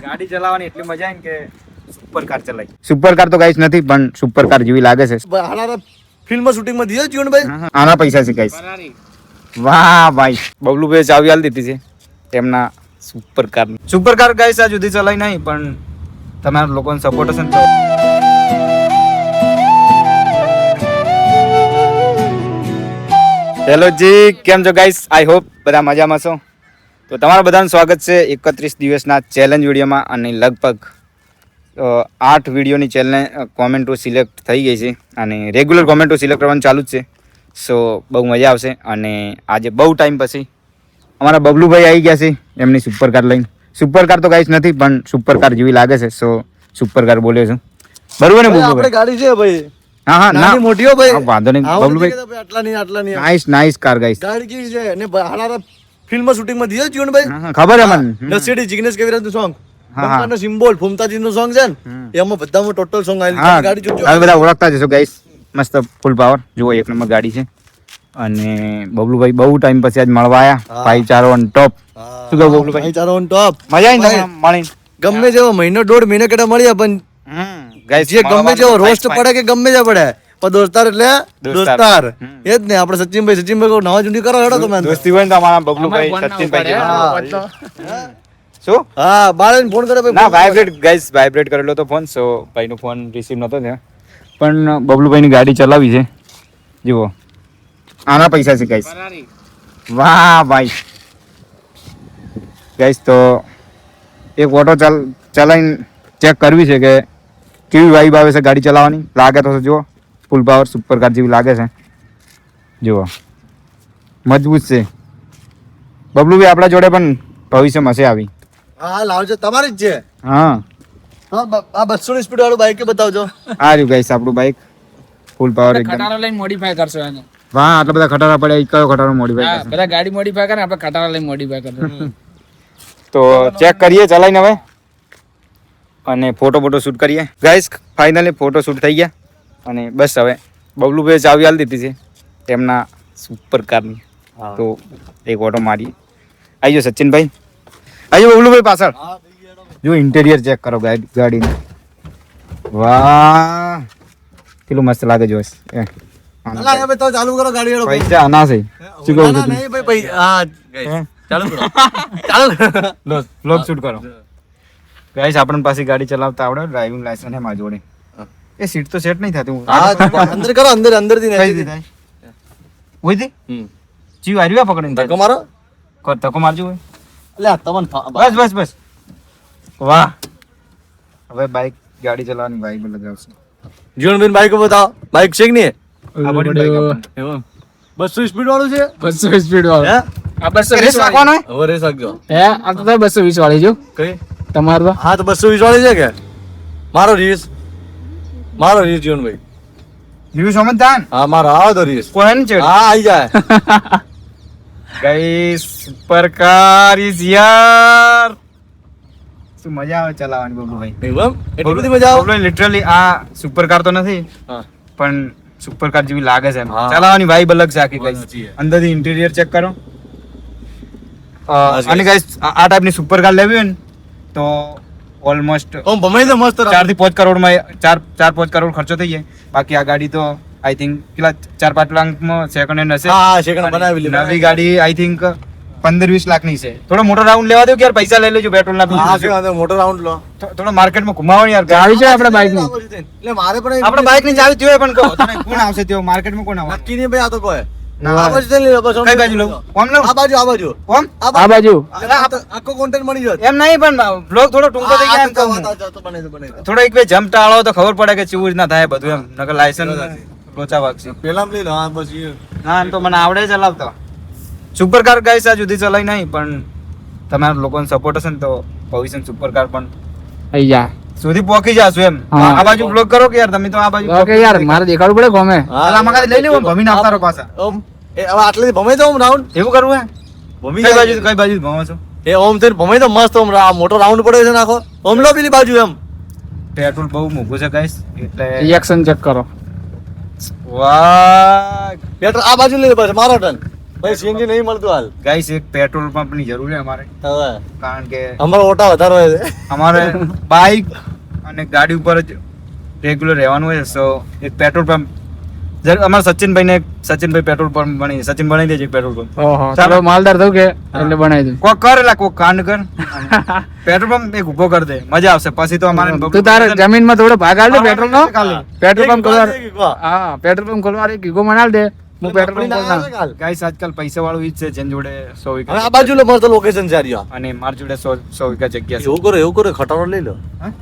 ગાડી ચલાવવાની એટલી મજા આવે કે સુપર કાર ચલાવી. સુપર કાર તો ગાઈસ નથી પણ સુપર કાર જેવી લાગે છે. ફિલ્મ શૂટિંગ માં દીધો જીવનભાઈ. આના પૈસા છે ગાઈસ. વાહ ભાઈ બબલુભાઈ ચાવી આલી દીધી છે તેમના super car. Super car guys આ સુધી ચલાવી નહીં પણ તમારા લોકોનો સપોર્ટ હશે ને તો. હેલો જી, કેમ છો ગાઈસ? આઈ હોપ બધા મજામાં છો. તો તમારા બધાનું સ્વાગત છે 31 દિવસના ચેલેન્જ વિડીયોમાં. અને લગભગ 8 વિડીયોની કોમેન્ટો સિલેક્ટ થઈ ગઈ છે અને રેગ્યુલર કોમેન્ટો સિલેક્ટ કરવાનું ચાલુ જ છે. સો બહુ મજા આવશે. અને આજે બહુ ટાઈમ પછી અમારા બબલુભાઈ આવી ગયા છે એમની સુપર કાર લઈને. સુપર કાર તો ગાઈસ નથી પણ સુપર કાર જેવી લાગે છે. સો સુપર કાર બોલ્યો છું, બરોબર ને બબલુભાઈ? આપણે ગાડી છે ભાઈ. હા હા, ના મોટી હો ભાઈ. વાંધો નહીં બબલુભાઈ. આટલા નહીં નાઈસ કાર ગાઈસ. ગાડી કેવી છે ને હાલારા ફિલ્મ શૂટિંગ માં દીધો જીવનભાઈ. ખબર હે મને. નસીડી જિગ્નેશ કવિરાજનું સોંગ, બંકાનો સિમ્બોલ ફૂમતાજીનું સોંગ છે ને એમાં બધામાં ટોટલ સોંગ આવેલું. ગાડી જોજો, હવે બધા ઓળખતા જશો ગાઈસ. મસ્ત ફૂલ પાવર જુઓ, એક નંબર ગાડી છે. અને બબલુભાઈ બહુ ટાઈમ પછી આજ મળવા આયા. ભાઈચારો ઓન ટોપ. શું કહું બબલુભાઈ? ભાઈચારો on top. મજા આવી ને મળીને? ગમે જેવો મહિનો દોઢ મહિનો કેટા મળ્યા પણ ગાઈસ જે ગમે જેવો રોસ્ટ પડે કે ગમે જે પડે પણ દોસ્તાર એટલે દોસ્તાર એ જ ને. આપણે સચિનભાઈ કોઈ નવા જૂની કરો હેડો તમે. દોસ્તી હોય ને તો અમારા બબલુભાઈ સચિનભાઈ શું? હા, બાળાને ફોન કરે ના, વાઇબ્રેટ ગાઈસ, વાઇબ્રેટ કરેલો તો ફોન. સો ભાઈનો ફોન રિસીવ નતો થયો પણ બબલુભાઈની ગાડી ચલાવી છે જુઓ. આના પૈસા છે ગાઈસ. વાહ ભાઈ ગાઈસ. તો એક ઓટો ચલાવીને ચેક કરવી છે કે કેવી વાઇબ આવે છે ગાડી ચલાવવાની. લાગે તો જુઓ ફૂલ પાવર સુપર કાર જેવી લાગે છે જુઓ, મજબૂત છે. બબલુભાઈ આપણા જોડે પણ ભવિષ્યમાં છે આવી. હા, લાવજો, તમારી જ છે. હા હા, આ 200 ની સ્પીડ વાળું બાઈક બતાવજો. આ રહ્યું ગાઈસ આપણું બાઈક ફૂલ પાવર એકદમ. ખટારા લઈને મોડિફાઈ કરશો એને. વાહ, આટલા બધા ખટારા પડ્યા. કયો ખટારો મોડિફાઈ હા, બધા ગાડી મોડિફાઈ કરે, આપણે ખટારા લઈને મોડિફાઈ કરશું. તો ચેક કરીએ ચલાવીને હવે અને ફોટો શૂટ કરીએ ગાઈસ. ફાઇનલી ફોટો શૂટ થઈ ગયા અને બસ હવે બબલુભાઈ ચાવી આલી દીધી છે તેમના સુપર કારની. તો એક ઓટો મારીએ. આવી જાઓ સચિનભાઈ, આવી જાઓ બબલુભાઈ પાછળ. જો ઇન્ટેરિયર ચેક કરો ગાડીનું. વાહ, કેટલું મસ્ત લાગે જો. અલા હવે તો ચાલુ કરો ગાડી વાળો. પૈસા આના છે. શું કહું છું? નહીં ભાઈ, હા ચાલુ કરો. ચાલુ બ્લોગ શૂટ કરો ગાઈસ. આપણને પાસે ગાડી ચલાવતા આવડે, ડ્રાઇવિંગ લાયસન્સ હે મારી જોડે. એ સીટ તો સેટ નહીં થતી. હા, અંદર કરો, અંદર થી થઈ થાય. ઓઈથી જીવ આર્યા પકડીને ધક્કો મારો. ધક્કો મારજો હોય. એટલે તમને બસ. વાહ, હવે બાઈક ગાડી ચલાવવાની બાઈક લગાવશે. જીવનભાઈ બાઈક બતાવો. બાઈક છે કે નહીં? આ બડી બાઈક એવું 200 સ્પીડ વાળું છે. 200 સ્પીડ વાળો. હે આ 220 રેસ રાખવાનો હે? હવે રેસ રાખજો. હે, આ તો 220 વાળી જો. કઈ તમાર તો હા તો 220 વાળી છે કે મારો રીસ જીવનભાઈ. જીવ સમજદાન. હા, મારો આવો તો રીસ. કોણ છે? હા, આવી જાય. ગાઈસ સુપર કાર ઇઝ યાર. શું મજા આવે ચલાવવાની બબલુભાઈ. એવું એટલી બધી મજા આવે. બબલુભાઈ લિટરલી આ સુપર કાર તો નથી હા, પણ સુપર કાર જેવી લાગે છે. હા. ચલાવવાની વાઇબ અલગ છે આખી ગાઈસ. સાચી છે. અંદરથી ઇન્ટિરિયર ચેક કરો. અને ગાઈસ આ ટાઈપની સુપર કાર લેવી હોય ને તો ઓલમોસ્ટ ઓમ ભમાઈ દે મસ્ત. 4 થી 5 કરોડમાં 4-5 કરોડ ખર્ચો થઈ જાય. બાકી આ ગાડી તો આઈ થિંક કેટલા 4-5 લાખમાં સેકન્ડ હેન્ડ હશે. હા, સેકન્ડ બનાવી લે. નવી ગાડી આઈ થિંક 15-20 લાખની છે. થોડો મોટો રાઉન્ડ લેવા દો કે યાર, પૈસા લઈ લેજો પેટ્રોલ ના. હા, શું વાંધો, મોટો રાઉન્ડ લો. થોડો માર્કેટમાં ઘુમાવો ને યાર. ચાવી છે આપણે બાઈક ની. એટલે મારે પણ આપણે બાઇક ની ચાવી જોઈએ પણ કહો તને કોણ આવશે તેઓ માર્કેટમાં કોણ આવે? નક્કી નહીં ભાઈ, આ તો કોઈ ના, આ બાજુ લઈ લો. બસ કઈ બાજુ લઉં? ઓમ લઉં? આ બાજુ ઓમ? આ બાજુ આખો કોન્ટેન્ટ મળી જાય. એમ નહીં પણ બ્લોગ થોડો ટૂંકો થઈ જાય એમ કહું હું. બને થોડો એક બે જમ્પ ટાળો તો ખબર પડે કે કેવી રીતના થાય બધું એમ. નકર લાયસન્સ લોચા વાગશે. પેલા લઈ લો. હા, બસ એ. હા, એમ તો મને આવડે ચલાવતો. સુપર કાર ગાઈસ આ સુધી ચલાવી નહીં પણ તમારા લોકોનો સપોર્ટ હશે ને તો ભવિષ્યમાં સુપર કાર પણ આઈ જા. સુધી પહોંચી જાશું એમ. હા. આ બાજુ બ્લોગ કરો કે યાર તમે તો આ બાજુ. ઓકે યાર, મારે દેખાડવું પડે ગમે. અલા મગાથી લઈ લેવો ભમીને આવતા રહો પાછા. ઓમ એ હવે આટલે ભમાઈ દો ઓમ રાઉન્ડ. એવું કરવું હે? ભમી કઈ બાજુ ભમો છો? એ ઓમ થઈને ભમાઈ દો મસ્ત. ઓમ મોટો રાઉન્ડ પડે છે નાખો. ઓમ લો પેલી બાજુ એમ. પેટ્રોલ બહુ મોંઘું છે ગાઈસ એટલે રિએક્શન ચેક કરો. વાહ બેટર આ બાજુ લઈ લો. બસ મારો ટર્ન. ભાઈ સીએનજી નહીં મળતું હાલ ગાઈસ એક પેટ્રોલ પંપ ની જરૂર છે અમારે, હવે કારણ કે અમારો ઓટા વધારે હોય છે અમારે બાઇક અને ગાડી ઉપર જ રેગ્યુલર રહેવાનું હોય, સો એક પેટ્રોલ પંપ અમારે સચિનભાઈ પેટ્રોલ પંપ બની સચિન બનાવી દેજે એક પેટ્રોલ પંપ. ઓહો ચાલો માલદાર થયું કે એટલે બનાવી દઉં. કોક કર એટલે કોક કાંડ કર પેટ્રોલ પંપ એક ઉભો કરી દે, મજા આવશે. પછી તો અમારે તું તારે જમીનમાં થોડો ભાગ આલ દે પેટ્રોલ નો. ખાલી. પેટ્રોલ પંપ ખોલવા એક ઈકો. હા પેટ્રોલ પંપ ખોલવા એક ઈગો મનાલ દે. હું પેટ્રોલ પંપ ખોલના. ગાઈસ આજકાલ પૈસા વાળું ઈ જ છે જેની જોડે 100 હવે વીઘા આ બાજુ લે મસ્ત લોકેશન છે આર્યો અને મારી જોડે 100 વીઘા જગ્યા છે. એવું કરો ખટારો લઈ લો હા?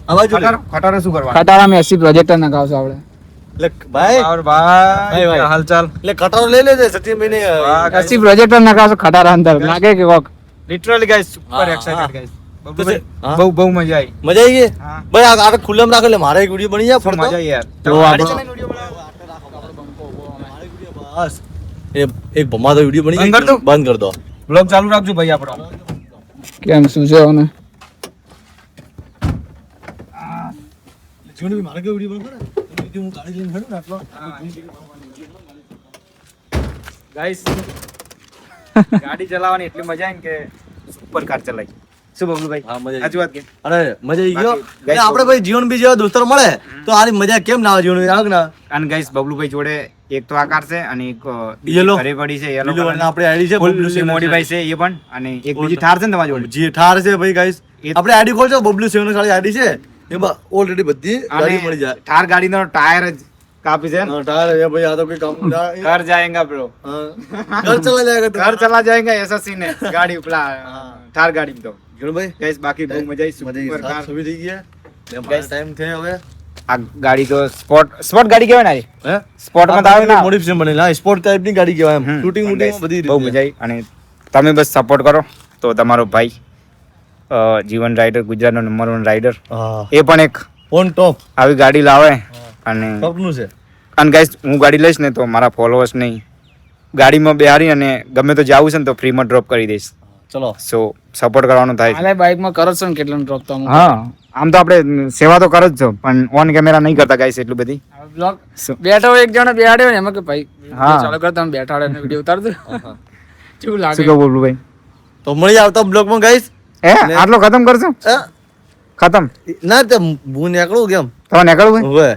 આ બાજુ લે. ખટારો શું કરવાનું? ખટારામાં 80 પ્રોજેક્ટર નખાવશું આપણે. લે ભાઈ और भाई भाई। हालचाल લે ખટારો લઈ લેજે સચિનભાઈ ને વાહ, 80 પ્રોજેક્ટર નખાવશું ખટારા અંદર. લાગે કે કોક लिटरली गाइस सुपर हाँ, एक्साइटेड हाँ। गाइस तो से- हाँ। બહુ બહુ મજા આવી. મજા આવી ગઈ હા. ભાઈ આ ખુલ્લામાં રાખો લે મારે એક વિડિયો બની જાય શું ફરતો મજા આવી યાર. તો ગાડી આપણો- ચલાવીને video બનાવો. બસ એક ભમાતો વિડિયો બની બંધ કર જાય દો. બંધ કર દો Vlog ચાલુ રાખજો ભાઈ આપણો. કેમ શું છે હવે? જીવનભાઈ મારે કે વિડિયો બનાવો ને વિડિયો હું ગાડી લઈને ખડું ને આટલો ગાઈસ ગાડી ચલાવવાની એટલી મજા આવી ને કે સુપર કાર ચલાવી. શું બબલુભાઈ? હા, મજા આવી. સાચી વાત કે? અરે મજા આવી ગયો બાકી guys, ને આપણે ભાઈ જીવનભાઈ જેવા દોસ્તો મળે તો આની મજા કેમ ના આવે જીવનભાઈ આગ ના અને ગાઈસ બબલુભાઈ જોડે એક તો આ કાર છે અને એક Yellow. ઘરે પડી છે yellow બીજો colour. આપણે આઈડી છે Full બબલુ સિંહ modify છે એ પણ, અને એક બીજી થાર છે ને તમારી જોડે. જે ઠાર છે ભાઈ ગાઈસ એ- આપણે આઈડી ખોલજો બબલુ સિંહ સાડી આઈડી છે એમાં ઓલરેડી બધી ગાડી મળી જાય અને થાર ગાડીનો ટાયર જ કાપી છે ને. हाँ, ठार है भाई, आ तो कोई काम घर जाएगा ब्रो, हाँ, घर चला जाएगा तो घर चला जाएगा ऐसा सीन है गाड़ी उपला थार गाड़ी में तो जीवन भाई गाइस बाकी बહુ મજા આવી मजा સુપર કાર. सभी ठीक है Guys. गाइस टाइम थे હવે આ ગાડી તો સ્પોર્ટ ગાડી કહેવાય ને આ હે સ્પોર્ટ માં તો આવે ને મોડિફિકેશન બનેલા સ્પોર્ટ ટાઈપ ની ગાડી કહેવાય એમ હમ. શૂટિંગ અને મૂટિંગ guys, બધી બહુ રીતે મજા આવી. અને તમે બસ સપોર્ટ કરો તો તમારો ભાઈ જીવન રાઇડર ગુજરાતનો નંબર 1 રાઇડર હા એ પણ એક ઓન ટોપ આવી ગાડી લાવે અને ટોપનું છે અને ગાઈસ હું ગાડી લઈશ ને તો મારા ફોલોઅર્સ નહીં ગાડીમાં બેહારી અને ગમે તો જાવું છે ને તો ફ્રીમાં ડ્રોપ કરી દઈશ. ચલો સો સપોર્ટ કરવાનો થાય છે. હાલે બાઇકમાં કરો છો ને કેટલાનો ડ્રોપ તો અમુક. હા આમ તો આપણે સેવા તો કરો જ છો પણ ઓન કેમેરા નહીં કરતા ગાઈસ એટલી બધી. હવે બ્લોગ શું? બેઠો હોય એક જણો બેહાડ્યો ને એમાં કે ભાઈ હા. ચાલો કર તમે બેઠા હોય ને વિડિયો ઉતાર દો. કેવું લાગે? શું કહું બોલું ભાઈ? તો મળી આવતા બ્લોગ માં ગાઈસ આટલો ખતમ કરશો? ખતમ ના તે હું નીકળું કેમ તમે નીકળવું હોય? હવે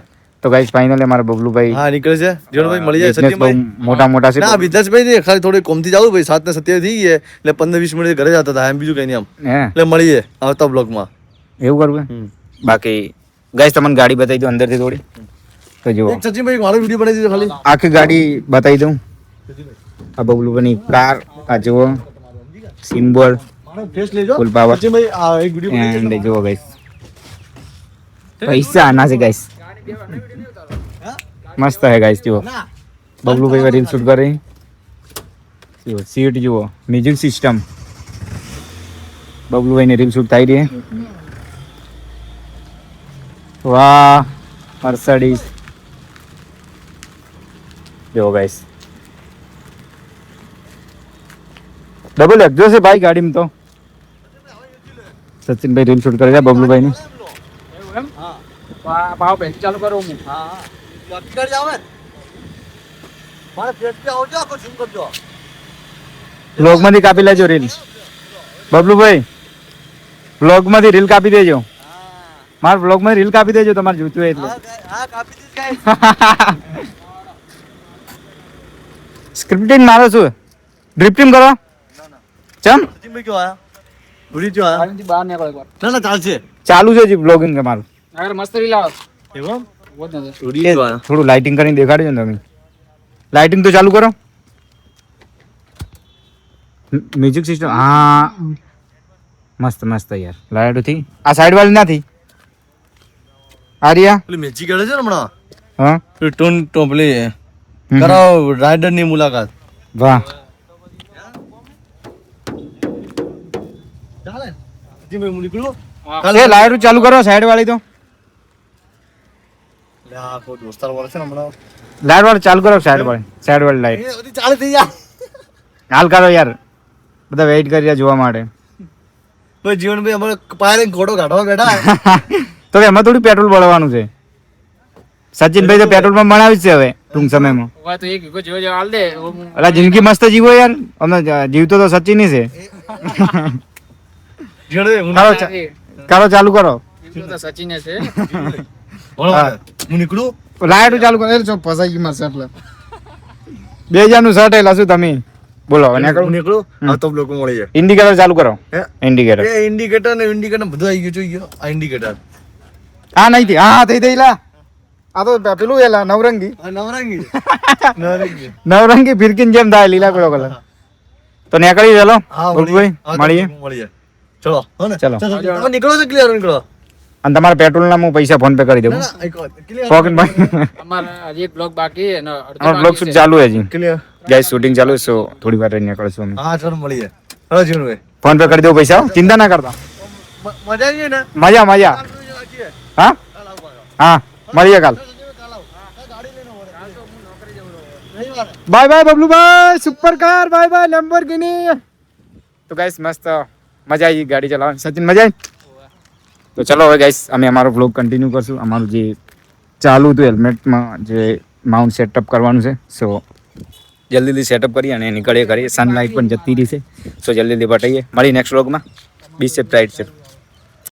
તો ગાઈસ ફાઇનલી અમારા બબલુભાઈ હા નીકળે છે જીવનભાઈ મળી જાય business બહુ સત્યભાઈ મોટા મોટા છે. ના વિદ્યાસભાઈ નહીં ખાલી થોડી કોમથી જાવ ભાઈ 7:27 થઈ ગઈ એટલે 15-20 મિનિટ ઘરે જતા હતા એમ બીજું કઈ નહીં આમ હે એટલે મળીએ આવતા બ્લોગ માં એવું કરવું હે? બાકી ગાઈસ તમને ગાડી બતાવી દઉં અંદરથી થોડી તો જુઓ એક સચિનભાઈ મારો વિડિયો બનાવી દીધો ખાલી આખી ગાડી બતાવી દઉં. આ બબલુભાઈની કાર આ જુઓ સિમ્બોલ મારો ફેસ લેજો ફૂલ પાવર સચિનભાઈ આ એક વિડિયો બનાવી એન્ડ જુઓ ગાઈસ પૈસા આના છે ગાઈસ મસ્ત હે ગાઈસ જુઓ બબલુભાઈ રીલ શૂટ કરી જુઓ સીટ જુઓ મ્યુઝિક સિસ્ટમ બબલુભાઈની રીલ શૂટ થઈ રહી વાહ મર્સિડીઝ જુઓ ગાઈસ ડબલ એક્ઝો છે ભાઈ ગાડીમાં તો સચિનભાઈ રીલ શૂટ કરે છે બબલુભાઈની એવું એમ? પાવ બેસ ચાલુ કરો હું. હા અત્યારે જ આવે મારે ફેસ પે આવજો આખો ઝૂમ કરજો વ્લોગમાંથી કાપી લેજો રીલ બબલુભાઈ વ્લોગમાંથી રીલ કાપી દેજો મારા વ્લોગમાં રીલ કાપી દેજો તમારે જોઈતું હોય એટલે હા કાપી દીધી ગાઈસ સ્ક્રિપ્ટિંગ મારો છું ડ્રિફ્ટિંગ કરો ચમ સચિનભાઈ ક્યાં આયા વિડિયો આયા ગાડીથી બહાર નીકળો એકવાર. ના ના ચાલશે ચાલુ છે જી બ્લોગિંગ તમારું આગળ મસ્ત રીલ આવે. એવું બહુ જ નથી. વિડિયો આયા થોડું લાઇટિંગ કરીને દેખાડજો ને તમે લાઇટિંગ તો ચાલુ કરો મ્યુઝિક સિસ્ટમ હા મસ્ત મસ્ત યાર લાઈટથી આ સાઈડ વાળી નથી આર્યા પેલી મેચી કરે છે ને હમણાં હા ટોન ટોપલી કરાવ રાઇડર ની મુલાકાત વાહ ચાલે સચિનભાઈ હું નીકળું એ લાઈટ ચાલુ કરો સાઈડ વાળી તો લે આ કોઈ દોસ્તાર વાળો છે ને હમણાં લાઈટ વાળી ચાલુ કરો સાઈડ વાળી લાઈટ એ બધી ચાલે થઈ જા હાલ કરો યાર બધા વેઇટ કરી રહ્યા જોવા માટે ભાઈ જીવનભાઈ અમારે પાયરે ઘોડો કાઢવા બેઠા તો એમાં થોડું પેટ્રોલ બળવાનું છે સચિનભાઈ તો પેટ્રોલ પંપ બનાવી જ છે હવે ટૂંક સમયમાં હવે તો એક વીઘો જેવો જેવો હાલ દે અલા જિંદગી મસ્ત જીવો યાર અમે જીવતો તો સચિન છે કરો ચાલુ કરો સચિન છે હું નીકળું લાઈટ ચાલુ કરે છો ફસાઈ ગઈ મારે એટલે 2000 નું શર્ટ એલા શું તમે બોલો હવે હું નીકળું આ તો લોકો મળી જાય ઇન્ડિકેટર ચાલુ કરો હે? ઇન્ડિકેટર એ ઇન્ડિકેટર ને ઇન્ડિકેટર બધું આવી ગયું જોઈ ગયો આ ઇન્ડિકેટર હા નહીં થઈ હા થઈ થઈ લા આ તો પેલું એલા નવરંગી નવરંગી નવરંગી નવરંગી ફિરકીન જેમ થાય લીલા કલર કલર તો નીકળી ચાલો હા ભાઈ મળીએ મળી જાય ચલો હો ને ચલો. તમે નીકળો તો ક્લિયર નીકળો અને તમારા પેટ્રોલ ના હું પૈસા ફોન પે કરી દઉં ક્લિયર પોકેટ ભાઈ અમારા હજી એક બ્લોક બાકી છે ને અમારો બ્લોગ શૂટ ચાલુ છે હજી ક્લિયર ગાઈસ શૂટિંગ ચાલુ છે so થોડી વાર રહીને નીકળશું અમે હા ચલો મળી જાય હવે જીણું ફોન પે કરી દઉં પૈસા હો. ચિંતા ના કરતા મજા આવી ને મજા મજા હા હા મળીએ કાલ bye bye Bablubhai super car bye bye Lamborghini તો ગાઈસ મસ્ત મજા આવી ગાડી ચલાવવાની સચિન મજા આવી તો ચલો હવે ગાઈસ અમે અમારો વ્લોગ કન્ટિન્યુ કરશું અમારું જે ચાલુ હતું હેલ્મેટમાં જે માઉન્ટ સેટઅપ કરવાનું છે સો જલ્દીથી સેટઅપ કરીએ અને નીકળીએ કરીએ સનલાઇટ પણ જતી રહી છે સો જલ્દીથી પટાઈએ મળી નેક્સ્ટ વ્લોગમાં બી સેફ રાઈટ છે